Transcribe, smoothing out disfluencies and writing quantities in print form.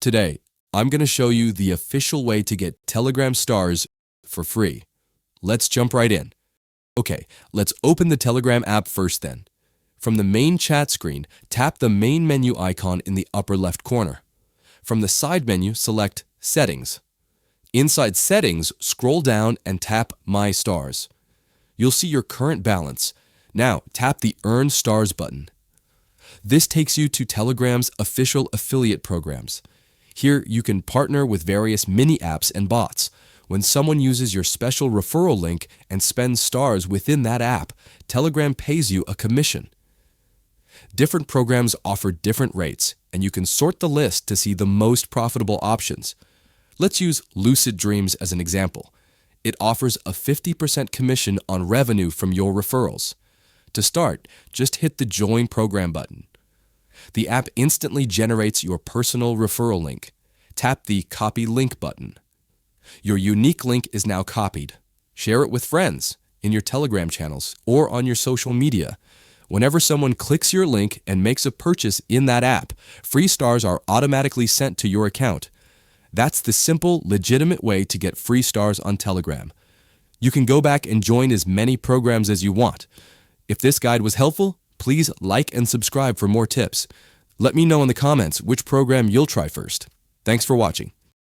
Today, I'm going to show you the official way to get Telegram stars for free. Let's jump right in. Okay, let's open the Telegram app first then. From the main chat screen, tap the main menu icon in the upper left corner. From the side menu, select Settings. Inside Settings, scroll down and tap My Stars. You'll see your current balance. Now, tap the Earn Stars button. This takes you to Telegram's official affiliate programs. Here, you can partner with various mini apps and bots. When someone uses your special referral link and spends stars within that app, Telegram pays you a commission. Different programs offer different rates, and you can sort the list to see the most profitable options. Let's use Lucid Dreams as an example. It offers a 50% commission on revenue from your referrals. To start, just hit the Join Program button. The app instantly generates your personal referral link. Tap the Copy Link button. Your unique link is now copied. Share it with friends, in your Telegram channels, or on your social media. Whenever someone clicks your link and makes a purchase in that app, free stars are automatically sent to your account. That's the simple, legitimate way to get free stars on Telegram. You can go back and join as many programs as you want. If this guide was helpful, please like and subscribe for more tips. Let me know in the comments which program you'll try first. Thanks for watching.